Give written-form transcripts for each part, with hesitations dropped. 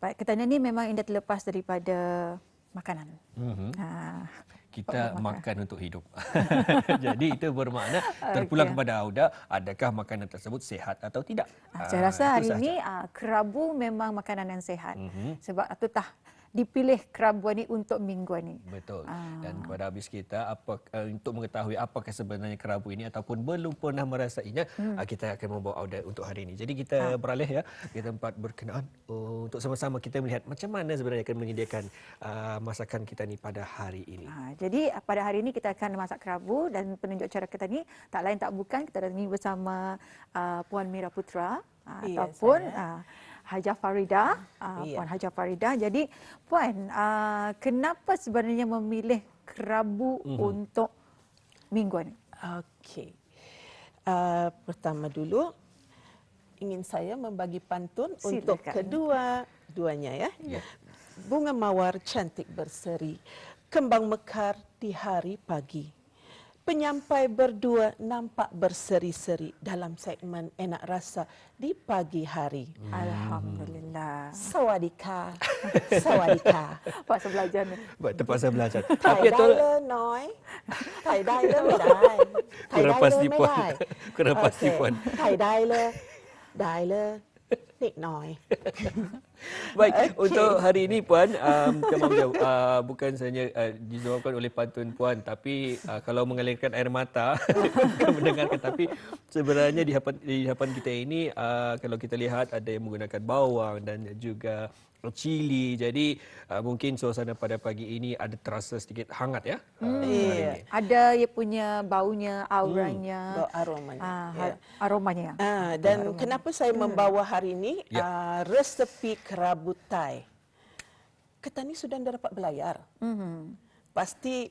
Baik, ketanian ni memang tidak terlepas daripada makanan. Kita makan untuk hidup. Jadi itu bermakna terpulang Okey. kepada Auda, adakah makanan tersebut sihat atau tidak? Saya rasa Itu hari sahaja. ini kerabu memang makanan yang sihat. Sebab itu dipilih kerabu ni untuk mingguan ni. Betul. Dan kepada habis kita, untuk mengetahui apakah sebenarnya kerabu ini ataupun belum pernah merasainya, kita akan membawa Auda untuk hari ini. Jadi kita beralih ya ke tempat berkenaan untuk sama-sama kita melihat macam mana sebenarnya akan menyediakan masakan kita ni pada hari ini. Jadi pada hari ini kita akan masak kerabu dan penunjuk cara kita ni tak lain tak bukan kita ni bersama Puan Mira Putra ataupun Haja Farida, Puan Haja Farida. Jadi Puan, kenapa sebenarnya memilih kerabu untuk mingguan? Okey. Pertama dulu ingin saya membagi pantun untuk kedua-duanya ya. Bunga mawar cantik berseri, kembang mekar di hari pagi. Penyampai berdua nampak berseri-seri dalam segmen Enak Rasa di pagi hari. Alhamdulillah. Sawadika. Sawadika. Pasal belajar ni. Terpaksa belajar. Thầy Tapi đây lên nói. Thầy đây lên mới đài. Thầy đây lên mới đài. Kenapa si Puan? Thầy đây lên. Đài lên. Nít nói. Baik, untuk hari ini Puan, bukan sahaja dijawabkan oleh pantun Puan, tapi kalau mengalirkan air mata mendengarkan, tapi sebenarnya di hadapan kita ini kalau kita lihat ada yang menggunakan bawang dan juga cili. Jadi mungkin suasana pada pagi ini ada terasa sedikit hangat ya. Ada ia punya baunya, auranya, bau aromanya. Aromanya. Dan kenapa saya membawa hari ini resepi kerabu Thai. Ketani sudah dapat belayar. Pasti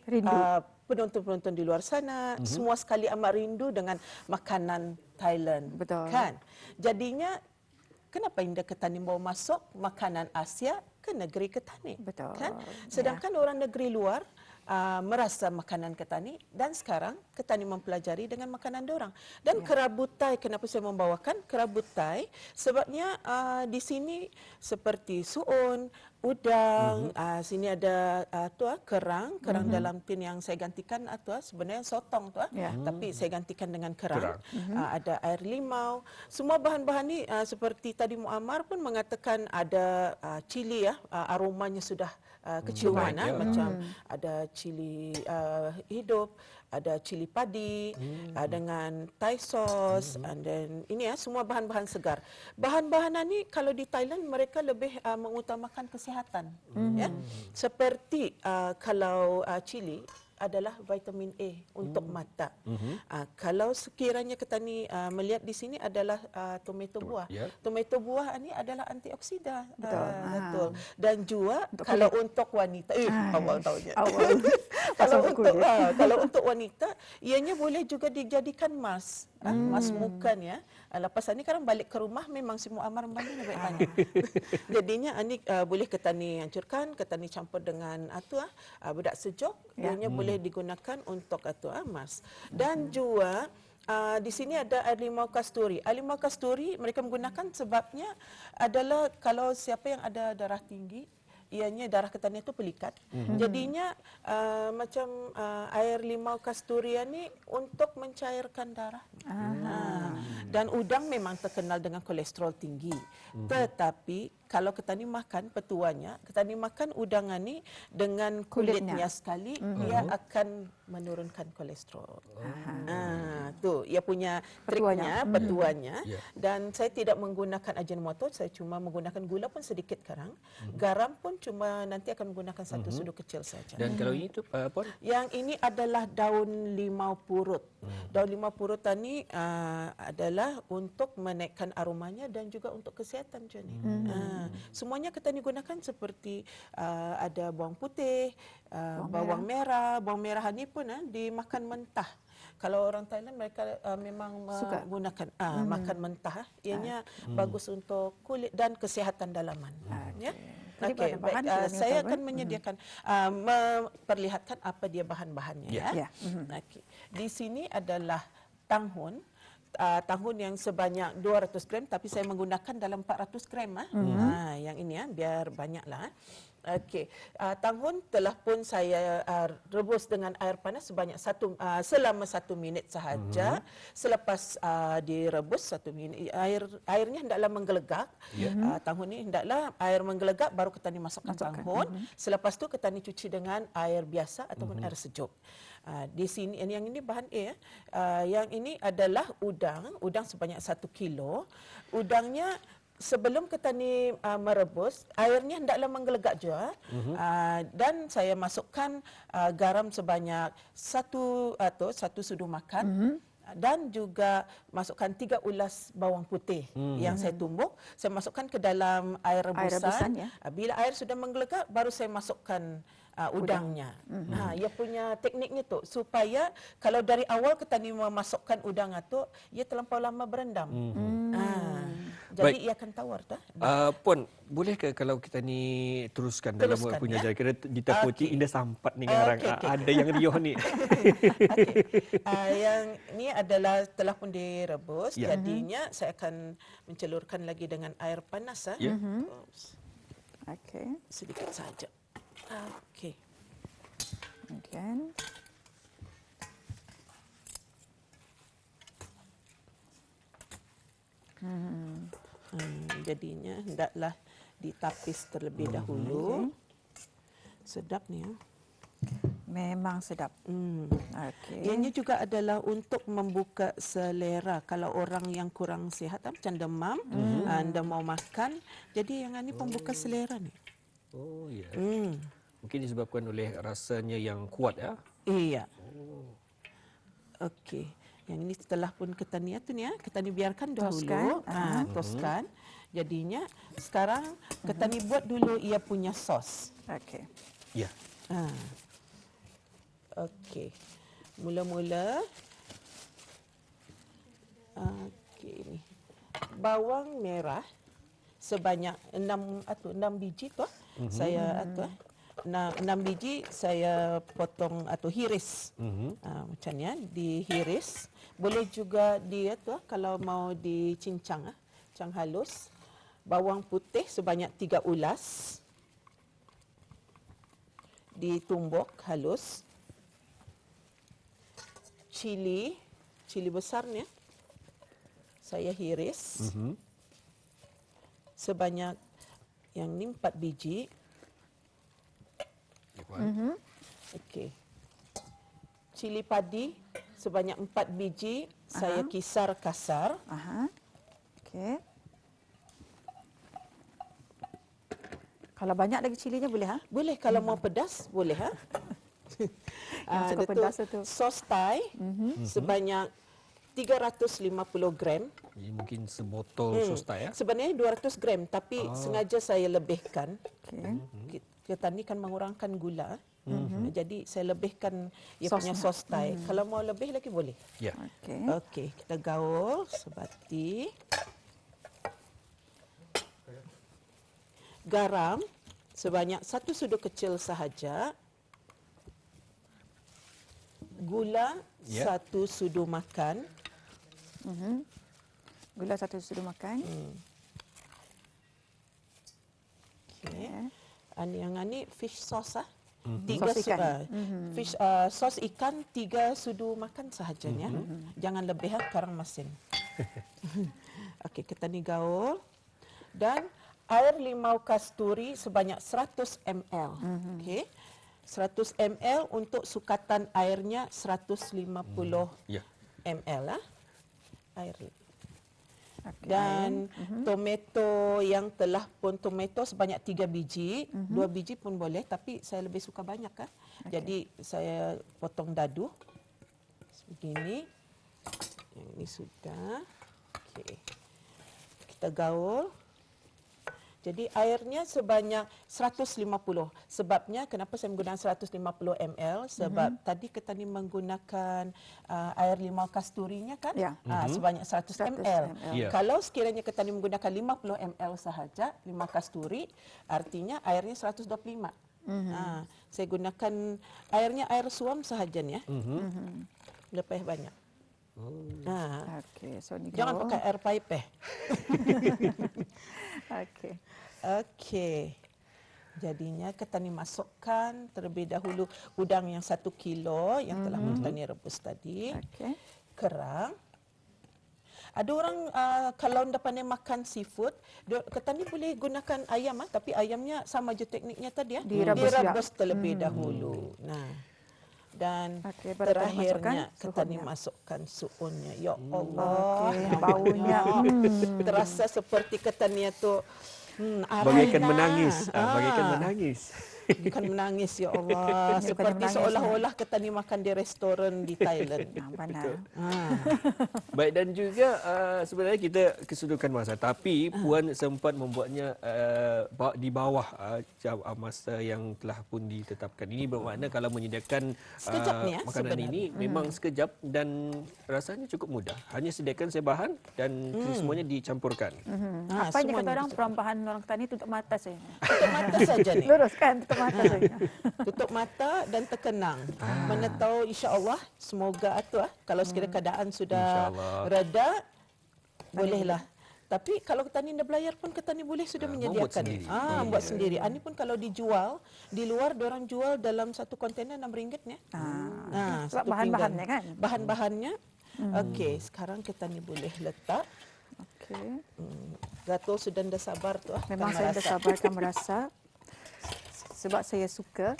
penonton-penonton di luar sana semua sekali amat rindu dengan makanan Thailand. Betul. Kan? Jadinya kenapa Indah Ketani bawa masuk makanan Asia ke negeri Ketani? Betul. Kan? Sedangkan orang negeri luar merasa makanan Ketani dan sekarang Ketani mempelajari dengan makanan diorang. Dan kerabu Thai, kenapa saya membawakan kerabu Thai? Sebabnya di sini seperti suun, udang, sini ada kerang dalam tin yang saya gantikan sebenarnya sotong tapi saya gantikan dengan kerang. Ada air limau. Semua bahan-bahan ni seperti tadi Muammar pun mengatakan ada cili aromanya sudah keciuman macam ada cili hidup, ada cili padi dengan Thai sauce, and then ini semua bahan-bahan segar. Bahan-bahan ni kalau di Thailand mereka lebih mengutamakan kesihatan ya. Seperti kalau cili adalah vitamin A untuk mata. Kalau sekiranya Ketani melihat di sini adalah tomato buah. Tomato buah ini adalah antioksidan. Betul. Dan juga kalau untuk wanita, awal tahunya. Kalau untuk wanita, ianya boleh juga dijadikan mask. Mask muka ya. Lepas ni sekarang balik ke rumah memang semua Amar mandi banyak. Jadinya ini boleh Ketani hancurkan, Ketani campur dengan bedak sejuk, ianya boleh digunakan untuk mask. Dan juga di sini ada air limau kasturi. Air limau kasturi mereka menggunakan sebabnya adalah kalau siapa yang ada darah tinggi, ianya darah Ketani itu pelikat. Jadinya macam air limau kasturi ni untuk mencairkan darah. Dan udang memang terkenal dengan kolesterol tinggi. Tetapi kalau Ketani makan petuanya, Ketani makan udang ni dengan kulitnya sekali, ia akan menurunkan kolesterol. Tu ia punya triknya, petuanya. Dan saya tidak menggunakan ajinomoto, saya cuma menggunakan gula pun sedikit sekarang. Garam pun cuma nanti akan menggunakan satu sudu kecil saja. Dan kalau ini tu Puan? Yang ini adalah daun limau purut. Daun limau purut ni adalah untuk menaikkan aromanya dan juga untuk kesihatan Johnny. Semuanya Ketani gunakan seperti ada bawang putih, bawang merah. Bawang merah ni pun dimakan mentah. Kalau orang Thailand mereka memang menggunakan makan mentah. Ianya bagus untuk kulit dan kesihatan dalaman. Okey, baik. Saya akan menyediakan memperlihatkan apa dia bahan-bahannya. Okey. Di sini adalah tanghun. tahun yang sebanyak 200 gram, tapi saya menggunakan dalam 400 gram. Yang ini biar banyaklah. Okey, tahun telah pun saya rebus dengan air panas sebanyak selama 1 minit sahaja. Selepas direbus 1 minit, airnya hendaklah menggelegak. Tahun ni hendaklah air menggelegak baru kita ni masukkan tahun. Selepas tu kita ni cuci dengan air biasa ataupun air sejuk. Di sini yang ini bahan A. Yang ini adalah udang sebanyak 1 kilo. Udangnya sebelum kita ni merebus, airnya hendaklah menggelegak juga. Dan saya masukkan garam sebanyak 1 sudu makan. Dan juga masukkan 3 ulas bawang putih yang saya tumbuk. Saya masukkan ke dalam air rebusan. Bila air sudah menggelegak, baru saya masukkan udangnya. Ia punya tekniknya tu supaya kalau dari awal kita ni memasukkan udang tu, ia terlampau lama berendam. Jadi ia akan tawar tak? Puan, boleh ke kalau kita ni teruskan dalam punya jari? Kerana ditakuti indah sampat ni sekarang. Ada yang riuh ni. Yang ni adalah telah pun direbus. Jadinya saya akan mencelurkan lagi dengan air panas. Okey. Sedikit saja. Okey. Kemudian jadinya hendaklah ditapis terlebih dahulu. Sedap ni. memang sedap. Okay. Ianya juga adalah untuk membuka selera. Kalau orang yang kurang sihat, macam demam, anda mau makan, jadi yang ini pembuka selera ni. Oh ya. Mungkin disebabkan oleh rasanya yang kuat ya. Iya. Okey. Yang ini setelah pun kita ni kita ni biarkan dahulu, toskan. Jadinya sekarang kita ni buat dulu ia punya sos. Okey. Ya. Okey. Mula-mula ni. Bawang merah sebanyak 6 biji tu. Saya 6 biji saya potong atau hiris. Macam ni dihiris. Boleh juga dia tu kalau mau dicincang, cincang halus. Bawang putih sebanyak 3 ulas. Ditumbuk halus. Cili besar ni saya hiris. Sebanyak yang ni 4 biji. Okey. Cili padi sebanyak 4 biji saya kisar kasar. Okey. Kalau banyak lagi cilinya boleh Boleh kalau mau pedas boleh Yang suka pedas itu. Sos Thai sebanyak 350 gram. Ini mungkin sebotol sos Thai ya. Sebenarnya 200 gram tapi sengaja saya lebihkan. Okey. Kita ni kan mengurangkan gula. Jadi saya lebihkan ia punya sos Thai. Kalau mau lebih lagi boleh. Ya. Okey, kita gaul sebati. Garam sebanyak 1 sudu kecil sahaja. Gula 1 sudu makan. Gula 1 sudu makan. Okey. Yang ni fish sauce Sos ikan. Fish sos ikan 3 sudu makan sahajanya. Jangan lebih karang masin. Okey, kita ni gaul. Dan air limau kasturi sebanyak 100 ml. Okey. 100 ml untuk sukatan airnya 150 ml air. Dan tomato yang telah pun tomato sebanyak 3 biji, 2 biji pun boleh tapi saya lebih suka banyak Jadi saya potong dadu. Begini. Yang ini sudah. Okey. Kita gaul. Jadi airnya sebanyak 150. Sebabnya kenapa saya menggunakan 150 ml? Sebab tadi kita ni menggunakan air limau kasturinya kan? Sebanyak 100 ml. Kalau sekiranya kita ni menggunakan 50 ml sahaja limau kasturi, artinya airnya 125. Saya gunakan airnya air suam sahaja ni Lebih banyak. Okey, so ni Jangan pakai air pipe. Okey. Okey. Jadinya kita ni masukkan terlebih dahulu udang yang 1 kilo yang telah kita ni rebus tadi. Okey. Kerang. Ada orang kalau anda pandai makan seafood, kita ni boleh gunakan ayam tapi ayamnya sama je tekniknya tadi direbus terlebih dahulu. Nah. Dan terakhirnya kita ni masukkan suunnya. Ya Allah, baunya terasa seperti kita ni tu bagaikan menangis. Bagaikan menangis. Bukan menangis, ya Allah. Seperti seolah-olah kita ni makan di restoran di Thailand. Benar. Baik, dan juga sebenarnya kita kesudukan masa, tapi Puan sempat membuatnya di bawah masa yang telah pun ditetapkan. Ini bermakna kalau menyediakan makanan sebenarnya ini memang sekejap dan rasanya cukup mudah. Hanya sediakan sebahan dan semuanya dicampurkan. Apa yang kata orang perumpamaan orang Kedah ni tutup mata saja. Tutup mata saja ni. Luruskan tutup mata saja. Tutup mata dan terkenang. Mana tahu insya-Allah semoga kalau sekiranya keadaan sudah reda bolehlah. Tapi kalau kita ni dah belayar pun kita ni boleh sudah menyediakan. Buat sendiri. Ini pun kalau dijual di luar diorang jual dalam satu kontainer RM6 ni. Sebab bahan-bahannya kan. Bahan-bahannya. Okey, sekarang kita ni boleh letak. Okey. Dato' sudah dah sabar tu. Memang saya dah sabar akan merasa. Sebab saya suka.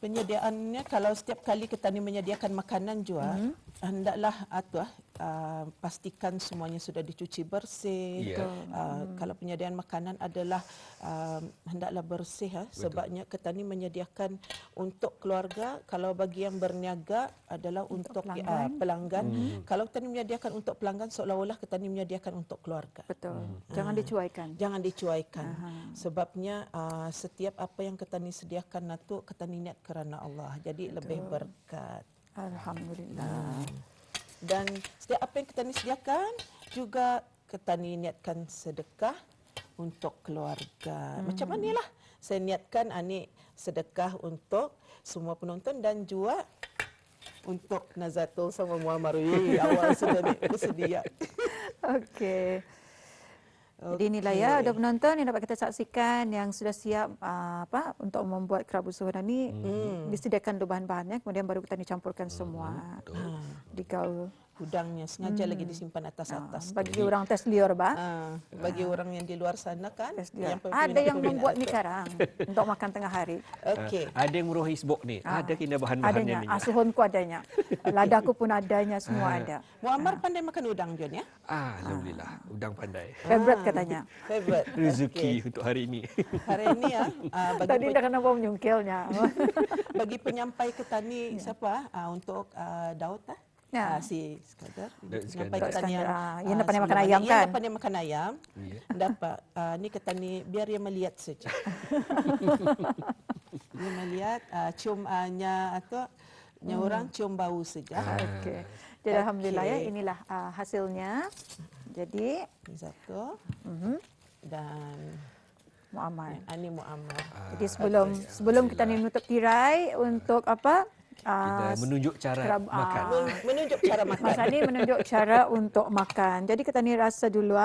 Penyediaannya kalau setiap kali kita ni menyediakan makanan juga, hendaklah pastikan semuanya sudah dicuci bersih. Kalau penyediaan makanan adalah hendaklah bersih sebabnya kita ni menyediakan untuk keluarga. Kalau bagi yang berniaga adalah untuk pelanggan. Kalau kita ni menyediakan untuk pelanggan seolah-olah kita ni menyediakan untuk keluarga. Betul. Jangan dicuaikan. Jangan dicuaikan. Sebabnya setiap apa yang kita ni sediakan itu kita ni niat kerana Allah. Jadi lebih berkat. Alhamdulillah. Dan setiap apa yang kita ni sediakan juga kita ni niatkan sedekah untuk keluarga. Macam manilah saya niatkan ini sedekah untuk semua penonton dan juga untuk Nazatul sama Muammar. Awal sudah ni bersedia. Okey. Jadi inilah ya, ada penonton yang dapat kita saksikan yang sudah siap untuk membuat kerabu suhunan ni. Disediakan dulu bahan-bahannya, kemudian baru kita dicampurkan semua. Digaul. Udangnya sengaja lagi disimpan atas-atas. Bagi orang tes liur, bagi orang yang di luar sana kan. Ada yang membuat mie karang untuk makan tengah hari. Okey. Ada yang muruh hisbok ni. Ada kena bahan-bahannya ni. Asuhunku adanya. Ladaku pun adanya, semua ada. Muammar pandai makan udang John ya? Alhamdulillah, udang pandai. Favorite katanya. Favorite. Rezeki untuk hari ini. Hari ini Tadi dah kena bau menyungkilnya. Bagi penyampai kita ni siapa? Untuk Daud si Iskandar. Sampai kita ni yang pandai makan ayam kan? Yang pandai makan ayam. Dapat ni kita ni biar dia melihat saja. Dia melihat ciumnya atau orang cium bau saja. Okey. Jadi alhamdulillah ya, inilah hasilnya. Jadi Zato dan Muammar. Ani Muammar. Jadi sebelum kita ni menutup tirai untuk kita menunjuk cara makan. Menunjuk cara makan. Mas Ani menunjuk cara untuk makan. Jadi kita ni rasa dulu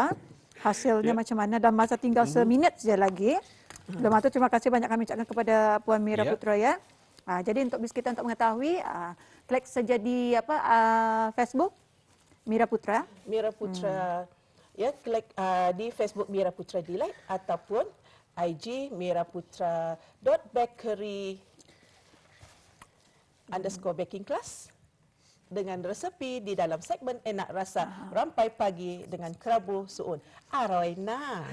hasilnya macam mana dan masa tinggal seminit saja lagi. Sebelum itu terima kasih banyak kami ucapkan kepada Puan Mira Putra ya. Jadi untuk kita untuk mengetahui klik saja di Facebook Mira Putra. Mira Putra. Ya, klik di Facebook Mira Putra Delight ataupun IG miraputra.bakery _baking class dengan resepi di dalam segmen Enak Rasa Rampai Pagi dengan kerabu suun. Aroina.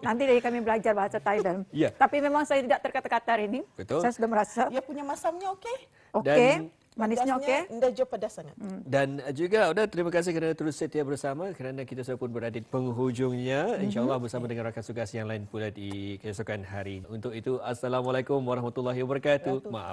Nanti dari kami belajar bahasa Thailand. Tapi memang saya tidak terkata-kata hari ini. Betul. Saya sudah merasa. Dia punya masamnya okey. Okey. Manisnya okey. Dah jauh pedas sangat. Dan juga terima kasih kerana terus setia bersama kerana kita sudah pun berada di penghujungnya. InsyaAllah bersama dengan rakan tugas yang lain pula di keesokan hari. Untuk itu, Assalamualaikum warahmatullahi wabarakatuh. Maaf.